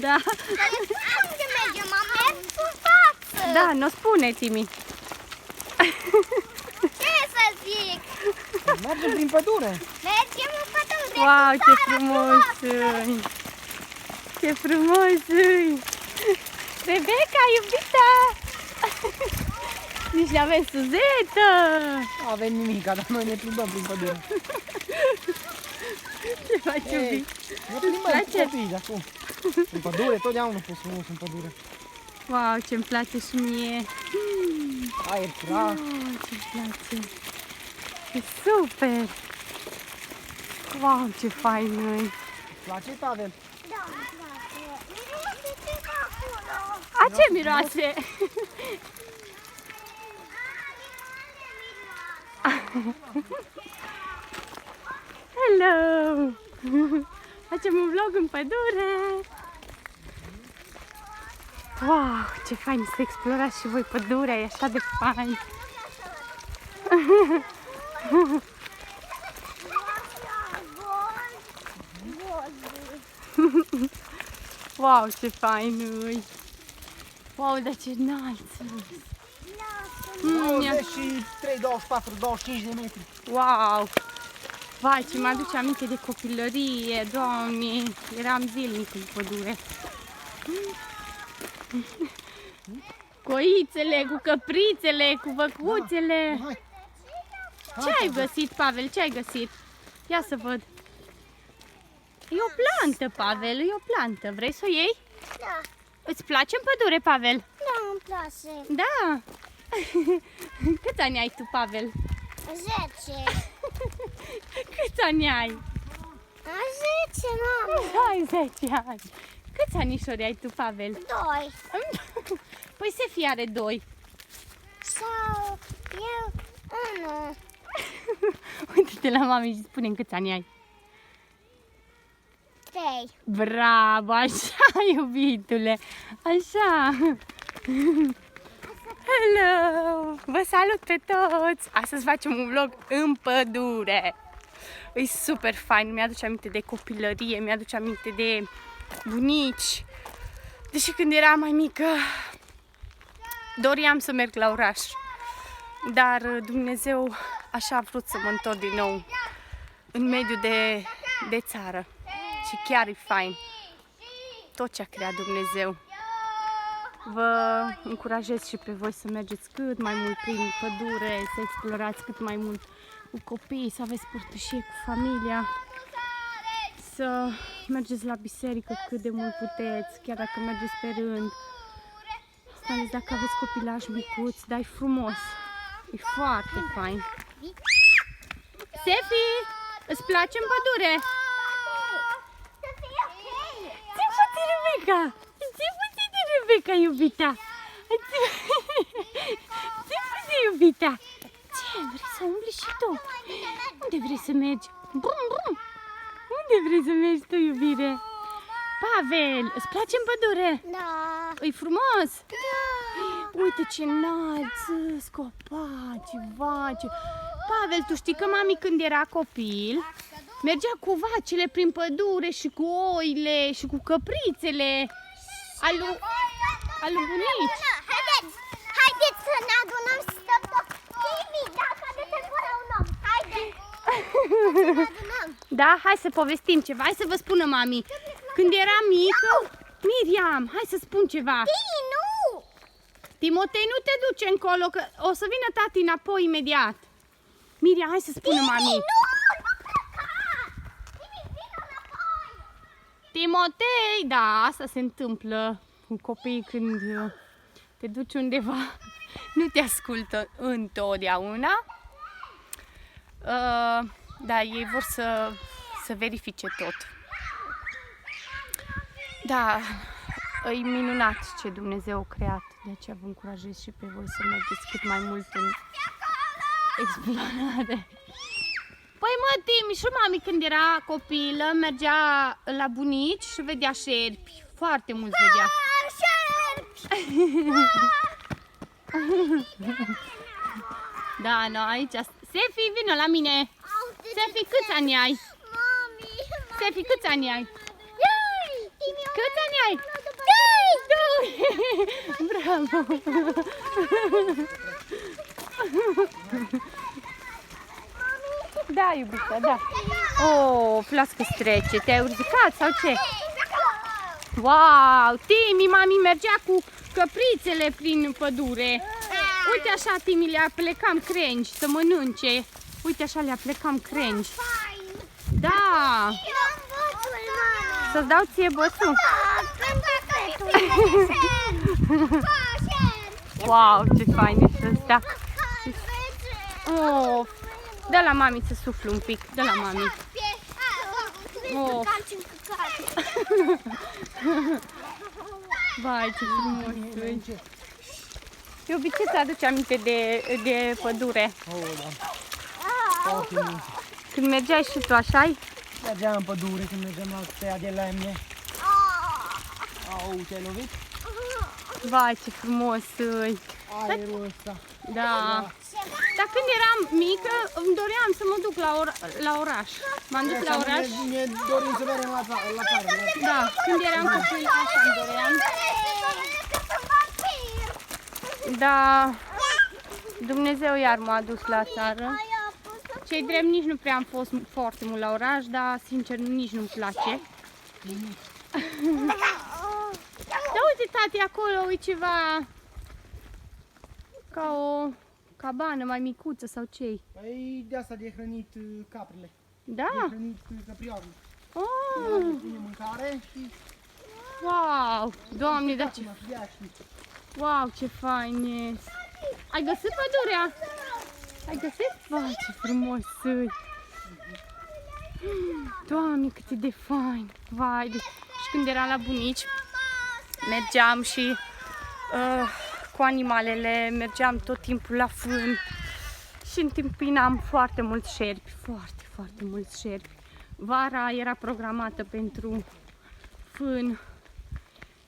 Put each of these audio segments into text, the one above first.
Da. Unde mergem? Am mers în față. Da, nu spune, Timi. Ce să zic? Mergem prin pădure. Mergem în pădure. Wow, ce frumos! Ce frumos! Rebecca, iubita! Nici n-avem suzetă! Nu avem nimic, dar noi ne plimbăm prin pădure. Ce faci, iubi? Ne plimbăm cu place? copiii de acum. În pădure, totdeauna fost frumos în pădure. Wow, ce-mi place și mie! Aer curat. Wow, ce-mi place! E super! Wow, ce fain e! Îți place, Pavel? Da, miroase ceva acolo. A, ce miroase? Hello! Facem un vlog în pădure! Wow, ce fain să explorați și voi pădurea, e așa de fain! Wow, ce fain e! Wow, dar ce înalt! 23, 24, 25 de metri. Wow! Vai, ce mi-aduce aminte de copilărie, Doamne! Eram zilnic în pădure. Coițele, cu căprițele, cu văcuțele. Hai. Ce ai găsit, Pavel? Ce ai găsit? Ia să văd. E o plantă, Pavel, e o plantă. Vrei să o iei? Da, Îți place în pădure, Pavel? da, îmi place. Da! Câți ani ai tu, Pavel? 10. Câți ani ai? 10, mamă. Ai 10 ani. Câți anișori ai tu, Pavel? 2. Păi Sefi are 2. Sau eu 1. Uite-te la mami și spune-mi câți ani ai. 3. Bravo, așa, iubitule. Așa. Hello! Vă salut pe toți! Astăzi facem un vlog în pădure. E super fain, mi-aduce aminte de copilărie, mi-aduce aminte de bunici. Deși când eram mai mică, doream să merg la oraș. Dar Dumnezeu așa a vrut să mă întorc din nou în mediul de țară. Și chiar e fain tot ce a creat Dumnezeu. Vă încurajez și pe voi să mergeți cât mai mult prin pădure, să explorați cât mai mult cu copiii, să aveți părtășie cu familia, să mergeți la biserică cât de mult puteți, chiar dacă mergeți pe rând. Mai ales dacă aveți copilași micuți, dar e frumos, e foarte fain. Sefi, îți place în pădure? Ți-i puțin, Rebecca! Ți-i puțin de Rebecca, iubita! Ți-i puțin, iubita! Ce? Vrei să umbli și tu? Unde vrei să mergi? Brum, brum! Unde vrei să mergi tu, iubire? Pavel, îți place în pădure? Da. E frumos? Da. Uite ce înalți copaci, vaci. Pavel, tu știi că mami când era copil mergea cu vacile prin pădure și cu oile și cu căprițele al lui bunici. Haideți să ne adunăm și să Timi, dacă de fără un om. Haideți să ne adunăm. Da, hai să povestim ceva, hai să vă spună mami. Când era mică, Miriam, hai să spun ceva. Timi, nu! Timotei, nu te duce încolo, că o să vină tati înapoi imediat. Miriam, hai să spună mami. Nu pleca! Timi, vină înapoi! Timotei, da, asta se întâmplă cu copiii când te duci undeva, nu te ascultă întotdeauna. Da, ei vor să verifice tot. Da, e minunat ce Dumnezeu a creat, de aceea vă încurajez și pe voi să mergeți cât mai mult în explorare. Păi mă, Timi, și mami când era copilă mergea la bunici și vedea șerpi. Foarte mult vedea. Da, no, aici. Sefi, vină la mine. Sefi, câți ani ai? Mami, Sefi, câți ani ai? Câți ani ai? Bravo! Da, iubita, da. Oh, flască trece. Te-ai urzicat sau ce? Wow! Timi, mami mergea cu căprițele prin pădure. Uite așa, Timi, le-a plecam crengi să mănânce. Uite așa, le-a plecam crengi. Da! Să-ți dau ție băsul? Wow, ce fain este ăsta! Oh, dă la mami să suflu un pic, dă la mami. Oh. Vai, ce frumos e. Iubi, ce ți-aduce aminte de pădure? Oh, da. Când mergeai și tu, așa-i? Mergeam în pădure când mergeam la tăia de lemne. Au, te-ai lovit? Vai, ce frumos e. Aerul ăsta. Da. Dar când eram mică, îmi doream să mă duc la oraș. M-am dus la oraș. Ne dorim să mergem la țară. Da, când eram copil, așa îmi doream. Da, Dumnezeu iar m-a dus la țară. Cei drept, nici nu prea am fost foarte mult la oraș, dar sincer nici nu-mi place. Da, uite, tati, acolo e ceva ca o cabană mai micuță sau ce-i? Păi de asta de hrănit caprile. Da? De hrănit căprioarele. Oh, Pune mâncare și... wow! Doamne, dar ce... acum, ia și... Wow, ce fain e! Ai găsit pădurea? Ai găsit? Vai, ce frumos e! Doamne, cât e de fain! Vai, și când eram la bunici, mergeam și cu animalele, mergeam tot timpul la fân și întâmpinam foarte mulți șerpi, foarte mulți șerpi. Vara era programată pentru fân,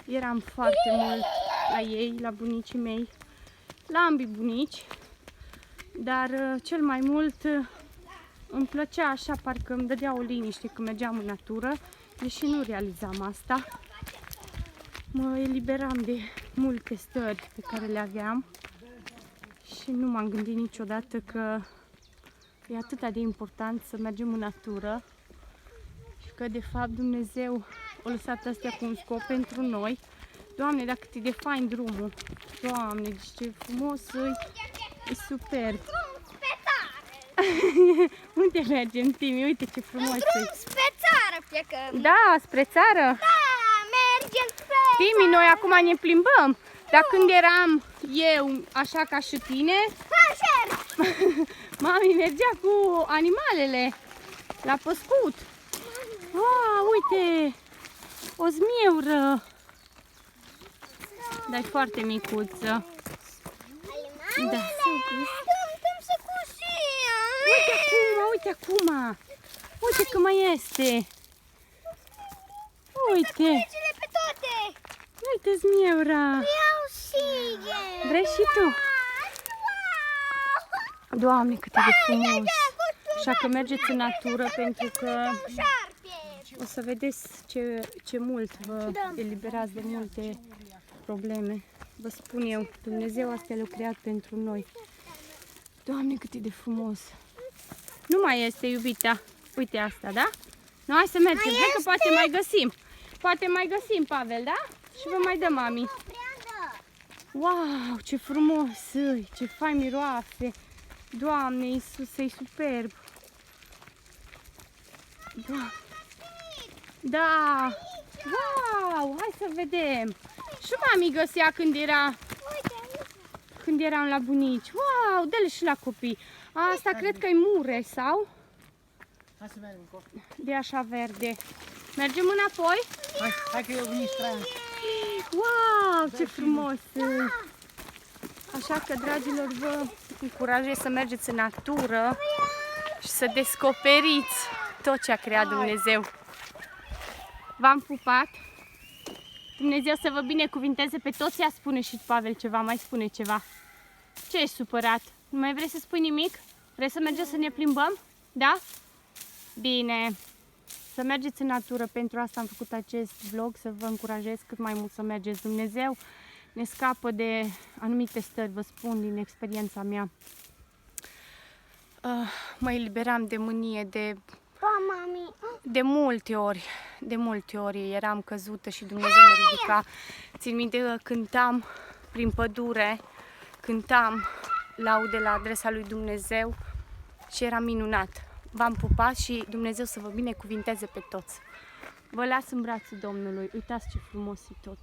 eram foarte mult la ei, la bunicii mei, la ambii bunici, dar cel mai mult îmi plăcea așa, parcă îmi dădea o liniște când mergeam în natură, deși nu realizam asta. Mă eliberam de multe stări pe care le aveam și nu m-am gândit niciodată că e atât de important să mergem în natură și că de fapt Dumnezeu a lăsat astea cu un scop pentru noi. Doamne, dar cât e de fain drumul! Doamne, ce frumos e superb! Unde mergem, Timi? Uite ce frumos e! Spre țară plecăm! Da, spre țară! Da, mergem spre... Timi, noi acum ne plimbăm, dar când eram eu așa ca și tine, mami mergea cu animalele la păscut. Wow, uite, o zmieură, dar e foarte micuță. Da. Uite acum, uite că mai este. Uite. Pe toate! Uite zmieura. Iau sige! Vrei și tu? Doamne, cât e de frumos. Așa că mergeți în natură pentru că o să vedeți ce mult vă eliberați de multe probleme. Vă spun eu, Dumnezeu astea le-a creat pentru noi. Doamne, cât e de frumos. Nu mai este, iubita. Uite asta, da? Nu, hai să mergem. Hai că poate mai găsim. Poate mai găsim, Pavel, da? Și vă mai dăm, mami. Wow, ce frumos e, ce fain miroase. Doamne, Iisuse, e superb. Da. Da. Wow, hai să vedem. Și mami găsea când eram la bunici. Wow, dă-le și la copii. Asta cred că e mure, sau? Hai să mergem încolo. De așa verde. Mergem înapoi? Hai că eu vin și Traian. Wow, ce frumos! Așa că, dragilor, vă încurajez să mergeți în natură și să descoperiți tot ce a creat Dumnezeu. V-am pupat. Dumnezeu să vă binecuvinteze pe toți. Ia spune și Pavel ceva, mai spune ceva. Ce ești supărat? Nu mai vrei să spui nimic? Vrei să mergem să ne plimbăm? Da? Bine. Să mergeți în natură. Pentru asta am făcut acest vlog, să vă încurajez cât mai mult să mergeți. Dumnezeu ne scapă de anumite stări, vă spun din experiența mea. Mă eliberam de mânie, Pa, mami. de multe ori eram căzută și Dumnezeu mă ridica. Țin minte că cântam prin pădure, cântam laude la adresa lui Dumnezeu și era minunat. V-am pupat și Dumnezeu să vă binecuvinteze pe toți. Vă las în brațul Domnului. Uitați ce frumos e tot.